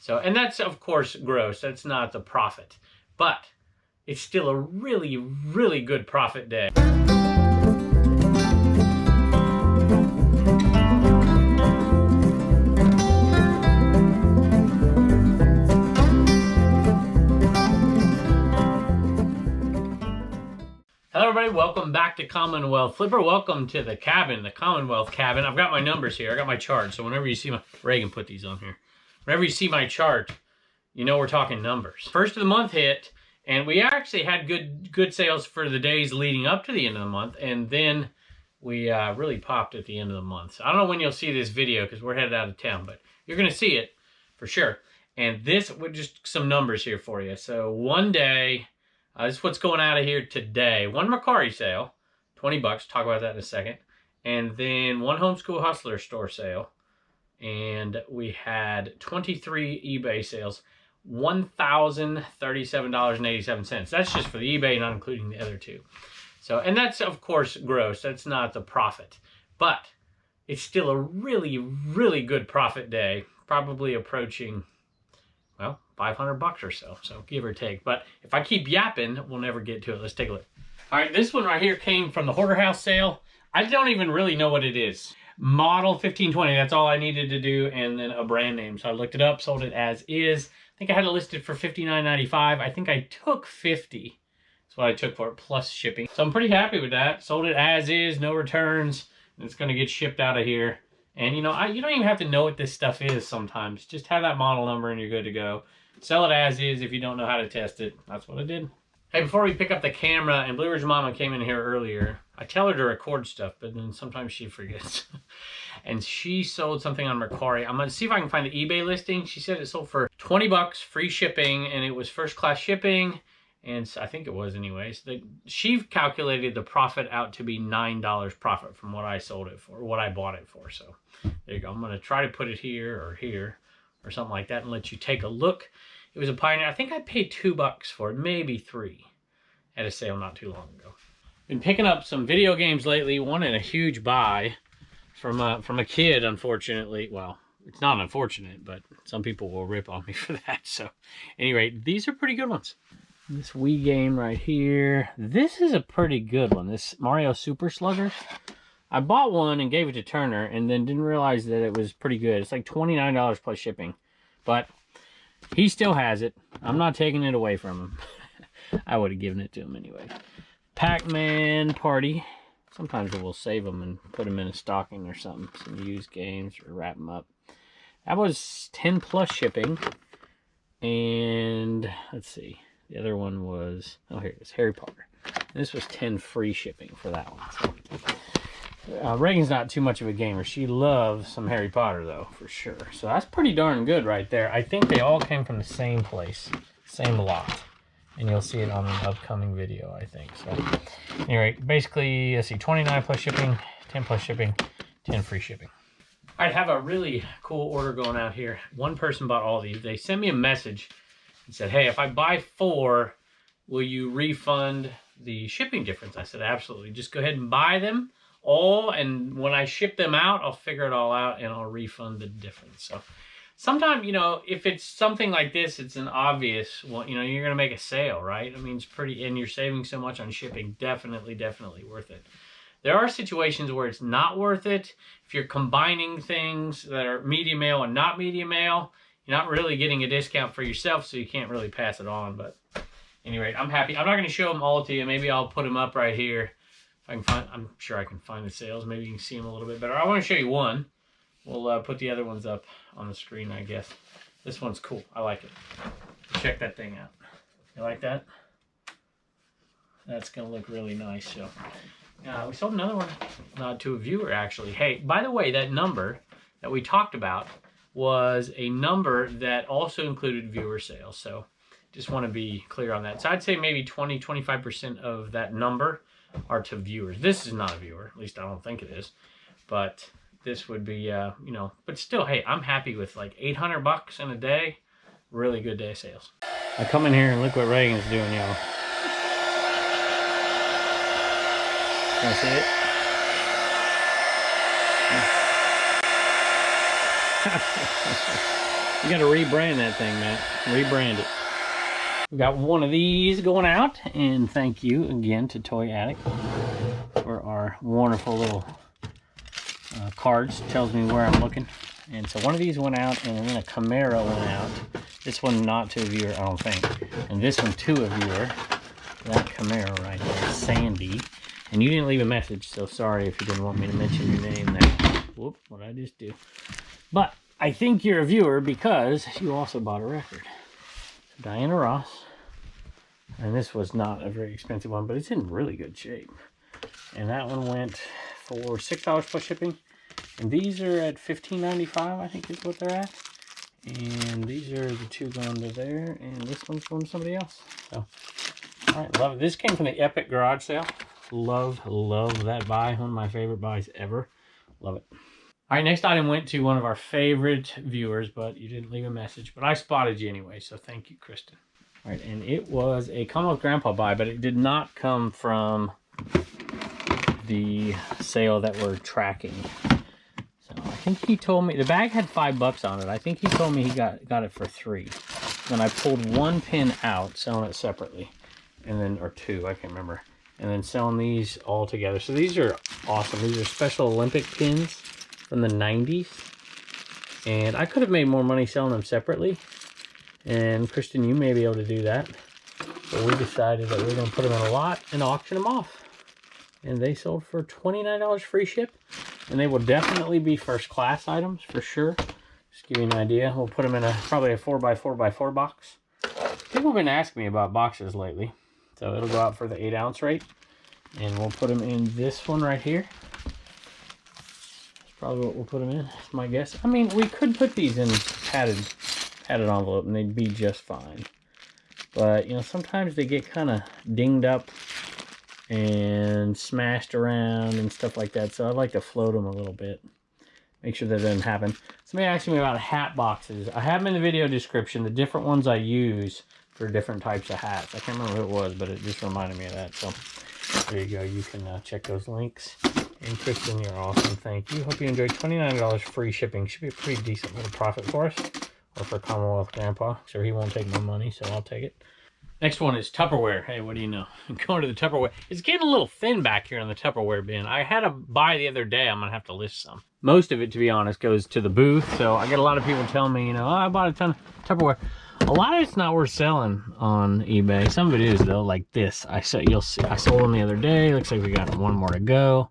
So, and that's of course gross. That's not the profit, but it's still a really, really good profit day. Hello everybody, welcome back to Commonwealth Flipper. Welcome to the cabin, the Commonwealth cabin. I've got my numbers here, I got my chart, so whenever you see my, Reagan put these on here. Whenever you see my chart, you know we're talking numbers. First of the month hit, and we actually had good sales for the days leading up to the end of the month, and then we really popped at the end of the month. So I don't know when you'll see this video because we're headed out of town, but you're gonna see it for sure. And this, just some numbers here for you. So one day, this is what's going out of here today. One Mercari sale, 20 bucks. Talk about that in a second. And then one Homeschool Hustler store sale. And we had 23 eBay sales, $1,037.87. That's just for the eBay, not including the other two. So, and that's of course gross. That's not the profit, but it's still a really, really good profit day. Probably approaching, well, 500 bucks or so, give or take. But if I keep yapping, we'll never get to it. Let's take a look. All right, this one right here came from the Hoarder House sale. I don't even really know what it is. Model 1520, that's all I needed to do, and then a brand name. So I looked it up, sold it as is. I think I had it listed for $59.95. I think I took $50. That's what I took for it, plus shipping. So I'm pretty happy with that. Sold it as is, no returns. And it's gonna get shipped out of here. And you know, you don't even have to know what this stuff is sometimes. Just have that model number and you're good to go. Sell it as is if you don't know how to test it. That's what I did. Hey, before we pick up the camera, and Blue Ridge Mama came in here earlier. I tell her to record stuff, but then sometimes she forgets. And she sold something on Mercari. I'm gonna see if I can find the eBay listing. She said it sold for 20 bucks, free shipping, and it was first class shipping. And I think it was anyways. She calculated the profit out to be $9 profit from what I sold it for, what I bought it for. So there you go. I'm gonna try to put it here or something like that and let you take a look. It was a Pioneer. I think I paid $2 for it, maybe $3 at a sale not too long ago. Been picking up some video games lately. One in a huge buy from a kid, unfortunately. Well, it's not unfortunate, but some people will rip on me for that. So, anyway, these are pretty good ones. This Wii game right here. This is a pretty good one. This Mario Super Sluggers. I bought one and gave it to Turner, and then didn't realize that it was pretty good. It's like $29 plus shipping, but he still has it. I'm not taking it away from him. I would have given it to him anyway. Pac-Man Party. Sometimes we'll save them and put them in a stocking or something. Some used games or wrap them up. That was 10 plus shipping. And let's see. The other one was, oh, here it is, Harry Potter. And this was 10 free shipping for that one. So, Reagan's not too much of a gamer. She loves some Harry Potter, though, for sure. So that's pretty darn good right there. I think they all came from the same place, same lot. And you'll see it on an upcoming video, I think. So anyway, basically, let's see, 29 plus shipping, 10 plus shipping, 10 free shipping. I have a really cool order going out here. One person bought all these. They sent me a message and said, hey, if I buy 4, will you refund the shipping difference? I said, absolutely. Just go ahead and buy them all, and when I ship them out, I'll figure it all out and I'll refund the difference. So sometimes, you know, if it's something like this, it's an obvious, well, you know, you're going to make a sale, right? I mean, it's pretty, and you're saving so much on shipping, definitely worth it. There are situations where it's not worth it. If you're combining things that are medium mail and not medium mail, you're not really getting a discount for yourself, so you can't really pass it on. But anyway, I'm happy. I'm not going to show them all to you. Maybe I'll put them up right here. If I can find, I'm sure I can find the sales. Maybe you can see them a little bit better. I want to show you one. We'll put the other ones up on the screen, I guess. This one's cool. I like it. Check that thing out. You like that? That's going to look really nice. So, we sold another one to a viewer, actually. Hey, by the way, that number that we talked about was a number that also included viewer sales. So, just want to be clear on that. So, I'd say maybe 20-25% of that number are to viewers. This is not a viewer. At least I don't think it is. But this would be, you know, but still, hey, I'm happy with like 800 bucks in a day. Really good day of sales. I come in here and look what Reagan's doing, y'all. Can I see it? You got to rebrand that thing, Matt. Rebrand it. We got one of these going out, and thank you again to Toy Addict for our wonderful little cards. Tells me where I'm looking. And so one of these went out, and then a Camaro went out. This one not to a viewer, I don't think. And this one to a viewer. That Camaro right there, Sandy. And you didn't leave a message, so sorry if you didn't want me to mention your name there. Whoop, what did I just do? But I think you're a viewer because you also bought a record. Diana Ross. And this was not a very expensive one, but it's in really good shape. And that one went for $6 plus shipping. And these are at $15.95, I think is what they're at. And these are the two going to there, and this one's going to somebody else. So, all right, love it. This came from the Epic Garage Sale. Love that buy. One of my favorite buys ever. Love it. All right, next item went to one of our favorite viewers, but you didn't leave a message. But I spotted you anyway, so thank you, Kristen. All right, and it was a Commonwealth Grandpa buy, but it did not come from the sale that we're tracking. So I think he told me, the bag had $5 on it. I think he told me he got it for $3. Then I pulled one pin out, selling it separately. And then, or two, I can't remember. And then selling these all together. So these are awesome. These are Special Olympic pins from the 90s. And I could have made more money selling them separately. And Kristen, you may be able to do that. But we decided that we're going to put them in a lot and auction them off. And they sold for $29 free ship. And they will definitely be first class items for sure. Just give you an idea. We'll put them in probably a 4x4x4 box. People have been asking me about boxes lately. So it'll go out for the 8-ounce rate. And we'll put them in this one right here. That's probably what we'll put them in, is my guess. I mean, we could put these in padded envelope and they'd be just fine. But, you know, sometimes they get kind of dinged up and smashed around and stuff like that. So I like to float them a little bit. Make sure that doesn't happen. Somebody asked me about hat boxes. I have them in the video description, the different ones I use for different types of hats. I can't remember who it was, but it just reminded me of that. So there you go. You can check those links. And Kristen, you're awesome. Thank you. Hope you enjoyed. $29 free shipping. Should be a pretty decent little profit for us. Or for Commonwealth Grandpa. Sure, he won't take my money, so I'll take it. Next one is Tupperware. Hey, what do you know? I'm going to the Tupperware. It's getting a little thin back here on the Tupperware bin. I had a buy the other day. I'm going to have to list some. Most of it, to be honest, goes to the booth. So I get a lot of people telling me, you know, oh, I bought a ton of Tupperware. A lot of it's not worth selling on eBay. Some of it is, though, like this. You'll see. I sold them the other day. Looks like we got one more to go.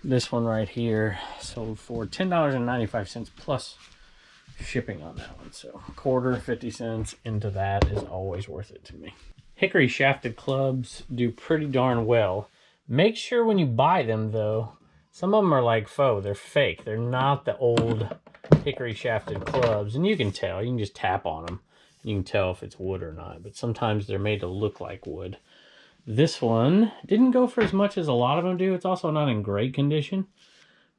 This one right here sold for $10.95 plus shipping on that one. So quarter, 50 cents into that is always worth it to me. Hickory shafted clubs do pretty darn well. Make sure when you buy them, though, some of them are like faux. They're fake. They're not the old hickory shafted clubs. And you can tell. You can just tap on them. You can tell if it's wood or not. But sometimes they're made to look like wood. This one didn't go for as much as a lot of them do. It's also not in great condition.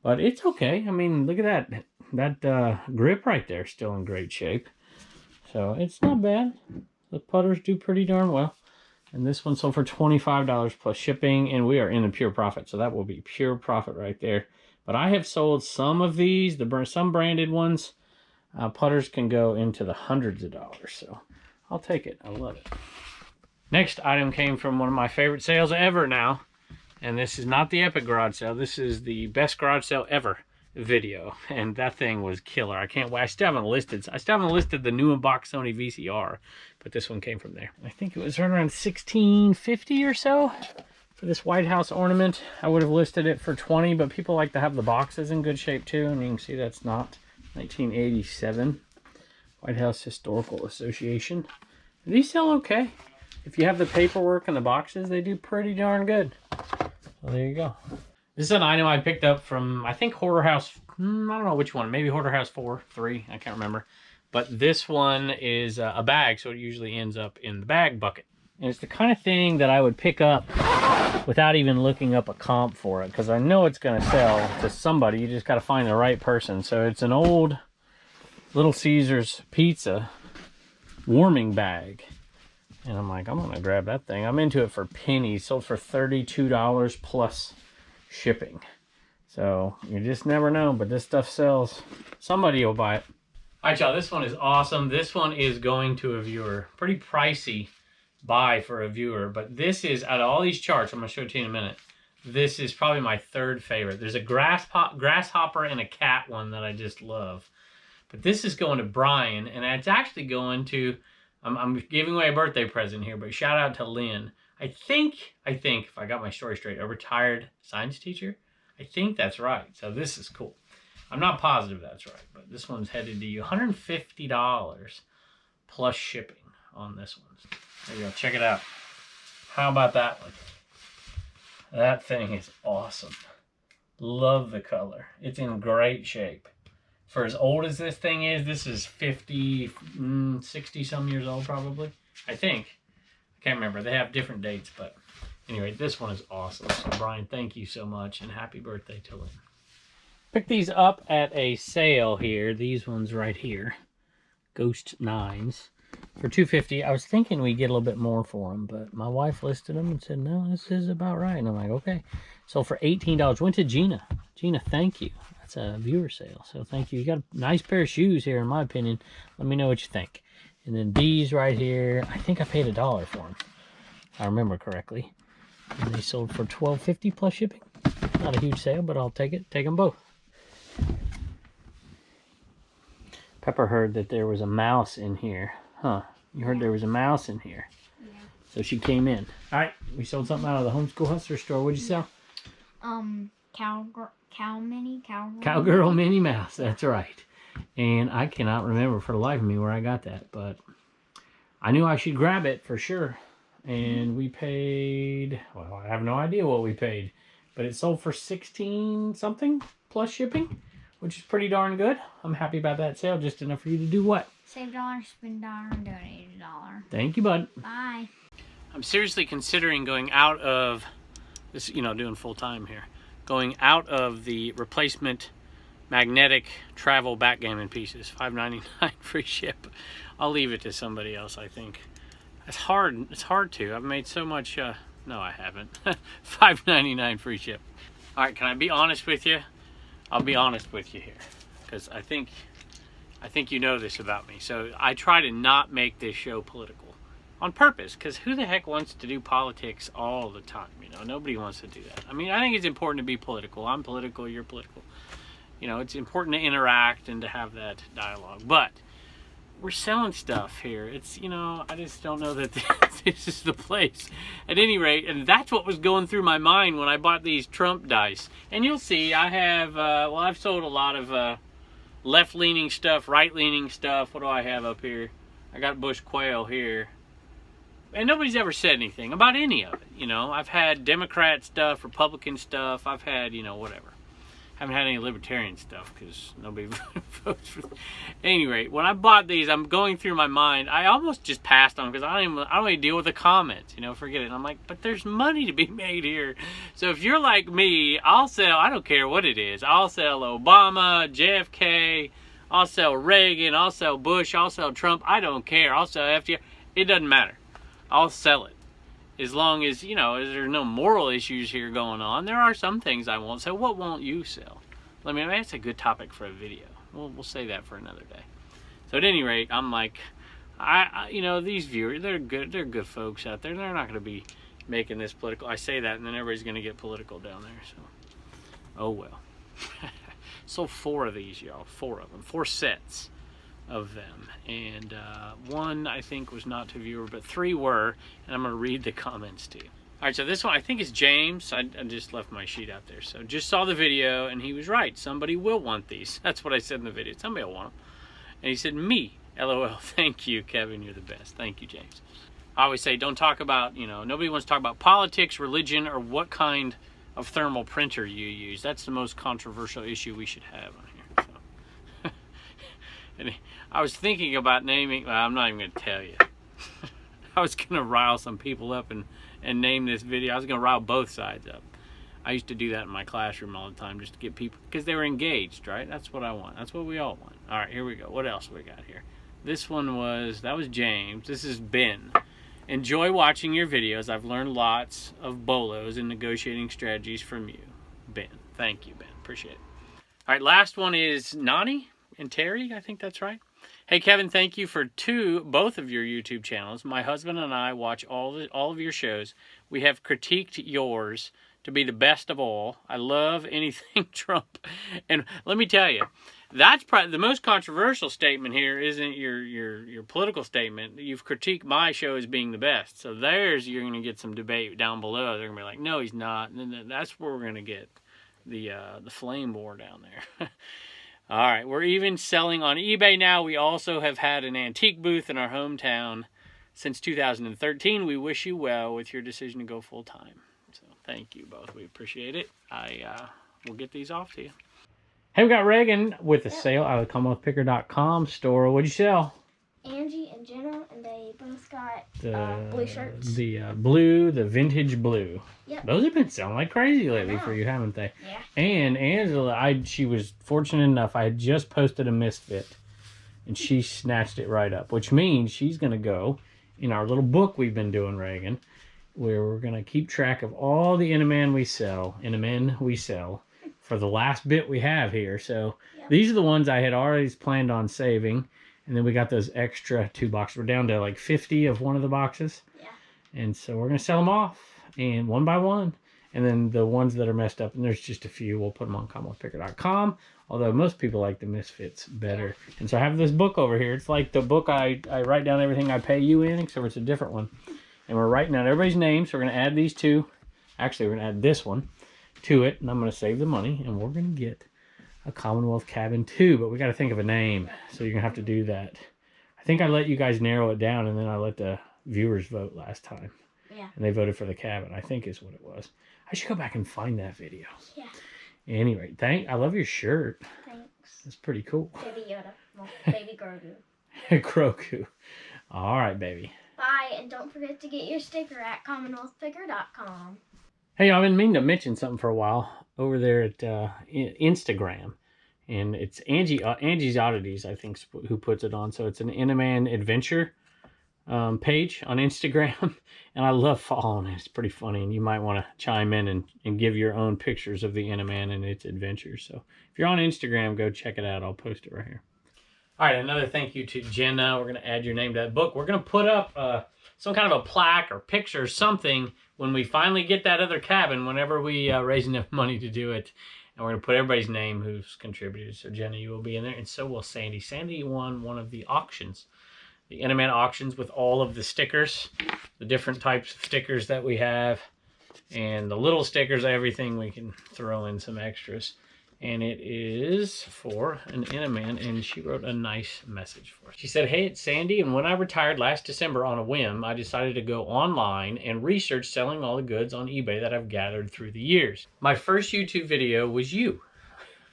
But it's okay. I mean, look at that. That grip right there is still in great shape. So it's not bad. The putters do pretty darn well. And this one sold for $25 plus shipping. And we are in a pure profit. So that will be pure profit right there. But I have sold some of these. Some branded ones. Putters can go into the hundreds of dollars. So I'll take it. I love it. Next item came from one of my favorite sales ever now. And this is not the Epic Garage Sale. This is the best garage sale ever video. And that thing was killer. I can't wait. I still haven't listed the new unboxed Sony VCR. But this one came from there. I think it was right around $16.50 or so for this White House ornament. I would have listed it for $20, but people like to have the boxes in good shape too. And you can see that's not 1987. White House Historical Association. These sell okay. If you have the paperwork and the boxes, they do pretty darn good. So there you go. This is an item I picked up from, I think, Hoarder House, I don't know which one, maybe Hoarder House 4, 3, I can't remember. But this one is a bag, so it usually ends up in the bag bucket. And it's the kind of thing that I would pick up without even looking up a comp for it, because I know it's going to sell to somebody. You just got to find the right person. So it's an old Little Caesars pizza warming bag. And I'm like, I'm going to grab that thing. I'm into it for pennies. Sold for $32 plus shipping. So you just never know, but this stuff sells. Somebody will buy it. All right, y'all, this one is awesome. This one is going to a viewer. Pretty pricey buy for a viewer, but this is, out of all these charts, I'm going to show it to you in a minute, this is probably my third favorite. There's a grasshopper and a cat one that I just love. But this is going to Brian, and it's actually going to, I'm giving away a birthday present here, but shout out to Lynn. I think, if I got my story straight, a retired science teacher. I think that's right. So this is cool. I'm not positive that's right, but this one's headed to you. $150 plus shipping on this one. There you go. Check it out. How about that one? That thing is awesome. Love the color. It's in great shape. For as old as this thing is, this is 50, 60 some years old probably. I think. I can't remember. They have different dates, but anyway, this one is awesome. So Brian, thank you so much, and happy birthday to Lynn. Picked these up at a sale here. These ones right here. Ghost 9s. For $250. I was thinking we'd get a little bit more for them, but my wife listed them and said, no, this is about right. And I'm like, okay. So for $18. Went to Gina. Gina, thank you. That's a viewer sale, so thank you. You got a nice pair of shoes here, in my opinion. Let me know what you think. And then these right here, I think I paid $1 for them, if I remember correctly. And they sold for $12.50 plus shipping. Not a huge sale, but I'll take it. Take them both. Pepper heard that there was a mouse in here. Huh. You heard there was a mouse in here. Yeah. So she came in. All right. We sold something out of the Homeschool Hustler store. What'd you sell? Cowgirl Minnie Mouse. That's right. And I cannot remember for the life of me where I got that, but I knew I should grab it for sure. And we paid, well, I have no idea what we paid, but it sold for 16 something plus shipping, which is pretty darn good. I'm happy about that sale. Just enough for you to do what? Save $1, spend $1, and donate $1. Thank you, bud. Bye. I'm seriously considering going out of this, doing full time here. Going out of the replacement magnetic travel backgammon pieces. $5.99 free ship. I'll leave it to somebody else, I think. It's hard. It's hard to. I've made so much. No, I haven't. $5.99 free ship. All right, can I be honest with you? I'll be honest with you here, because I think you know this about me. So I try to not make this show political on purpose, because who the heck wants to do politics all the time? Nobody wants to do that. I mean, I think it's important to be political. I'm political, you're political. It's important to interact and to have that dialogue. But we're selling stuff here. It's, I just don't know that this is the place. At any rate, and that's what was going through my mind when I bought these Trump dice. And you'll see, I have, I've sold a lot of left-leaning stuff, right-leaning stuff. What do I have up here? I got Bush Quail here. And nobody's ever said anything about any of it, I've had Democrat stuff, Republican stuff. I've had, whatever. Haven't had any libertarian stuff because nobody votes for them. At any rate, when I bought these, I'm going through my mind. I almost just passed on because I don't even deal with the comments, forget it. And I'm like, but there's money to be made here. So if you're like me, I'll sell, I don't care what it is. I'll sell Obama, JFK, I'll sell Reagan, I'll sell Bush, I'll sell Trump. I don't care. I'll sell FDR. It doesn't matter. I'll sell it. As long as, there's no moral issues here going on. There are some things I won't sell. What won't you sell? I mean, that's a good topic for a video. We'll say that for another day. So at any rate, I'm like, these viewers, they're good folks out there. They're not going to be making this political. I say that, and then everybody's going to get political down there. So, oh well. Sold 4 of these, y'all. 4 of them. 4 sets of them, and one I think was not to viewer, but 3 were, and I'm going to read the comments to you. All right, so this one I think is James. I just left my sheet out there. So just saw the video, and he was right. Somebody will want these. That's what I said in the video. Somebody will want them. And he said, me. LOL. Thank you, Kevin. You're the best. Thank you, James. I always say, don't talk about, nobody wants to talk about politics, religion, or what kind of thermal printer you use. That's the most controversial issue we should have on here. So. And I was thinking about naming, well, I'm not even going to tell you. I was going to rile some people up and name this video. I was going to rile both sides up. I used to do that in my classroom all the time just to get people, because they were engaged, right? That's what I want. That's what we all want. All right, here we go. What else we got here? This one that was James. This is Ben. Enjoy watching your videos. I've learned lots of bolos and negotiating strategies from you. Ben. Thank you, Ben. Appreciate it. All right, last one is Nani and Terry. I think that's right. Hey, Kevin, thank you for both of your YouTube channels. My husband and I watch all of your shows. We have critiqued yours to be the best of all. I love anything Trump. And let me tell you, that's probably the most controversial statement here isn't your political statement. You've critiqued my show as being the best. So you're going to get some debate down below. They're going to be like, no, he's not. And then that's where we're going to get the flame war down there. All right, we're even selling on eBay now. We also have had an antique booth in our hometown since 2013. We wish you well with your decision to go full time. So thank you both. We appreciate it. We'll get these off to you. Hey, we got Reagan with a sale out of the CommonwealthPicker.com store. What'd you sell? Angie and Jenna, and they both got blue shirts. The blue, the vintage blue. Yep. Those have been selling like crazy lately for you, haven't they? Yeah. And Angela, she was fortunate enough. I had just posted a misfit, and she snatched it right up, which means she's going to go in our little book we've been doing, Reagan, where we're going to keep track of all the Inaman we sell, for the last bit we have here. So these are the ones I had already planned on saving. And then we got those extra 2 boxes. We're down to like 50 of one of the boxes. Yeah. And so we're going to sell them off, and one by one. And then the ones that are messed up, and there's just a few, we'll put them on CommonwealthPicker.com. Although most people like the misfits better. Yeah. And so I have this book over here. It's like the book I write down everything I pay you in, except it's a different one. And we're writing down everybody's name. So we're going to add these two. Actually, we're going to add this one to it. And I'm going to save the money. And we're going to get a Commonwealth cabin too, but we got to think of a name, so you're gonna have to do that. I think I let you guys narrow it down, and then I let the viewers vote last time. Yeah. And they voted for the cabin, I think is what it was. I should go back and find that video. Yeah. Anyway, I love your shirt. Thanks. It's pretty cool. Baby Yoda. Well, Baby Grogu. Grogu. All right, baby. Bye, and don't forget to get your sticker at CommonwealthPicker.com. Hey, I've been meaning to mention something for a while over there at Instagram, and it's Angie's Oddities, I think, who puts it on. So it's an Inaman adventure page on Instagram, and I love following it. It's pretty funny, and you might want to chime in and give your own pictures of the Inaman and its adventures. So if you're on Instagram, go check it out. I'll post it right here. All right, another thank you to Jenna. We're going to add your name to that book. We're going to put up some kind of a plaque or picture or something when we finally get that other cabin, whenever we raise enough money to do it. And we're going to put everybody's name who's contributed. So Jenna, you will be in there, and so will Sandy. Sandy won one of the auctions, the Inaman auctions, with all of the stickers, the different types of stickers that we have, and the little stickers, everything we can throw in some extras. And it is for an Inaman, and she wrote a nice message for us. She said, hey, it's Sandy, and when I retired last December on a whim, I decided to go online and research selling all the goods on eBay that I've gathered through the years. My first YouTube video was you.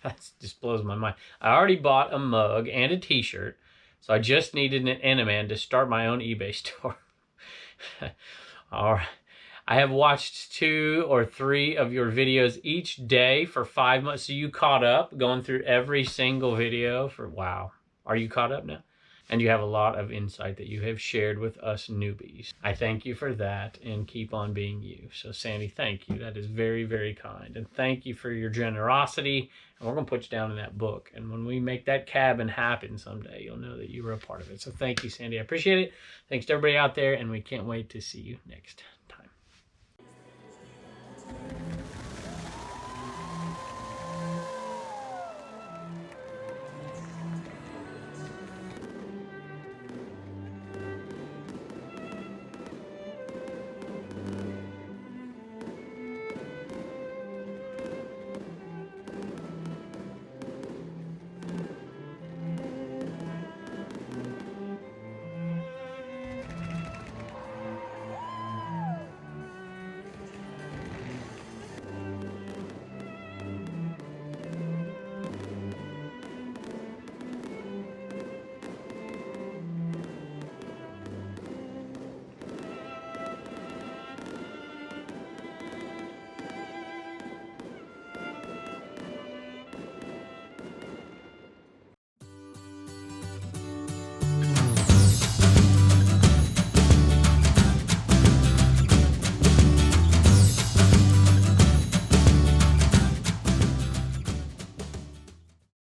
That just blows my mind. I already bought a mug and a t-shirt, so I just needed an Inaman to start my own eBay store. All right. I have watched 2 or 3 of your videos each day for 5 months. So you caught up going through every single video wow. Are you caught up now? And you have a lot of insight that you have shared with us newbies. I thank you for that, and keep on being you. So Sandy, thank you. That is very, very kind. And thank you for your generosity. And we're going to put you down in that book. And when we make that cabin happen someday, you'll know that you were a part of it. So thank you, Sandy. I appreciate it. Thanks to everybody out there, and we can't wait to see you next time.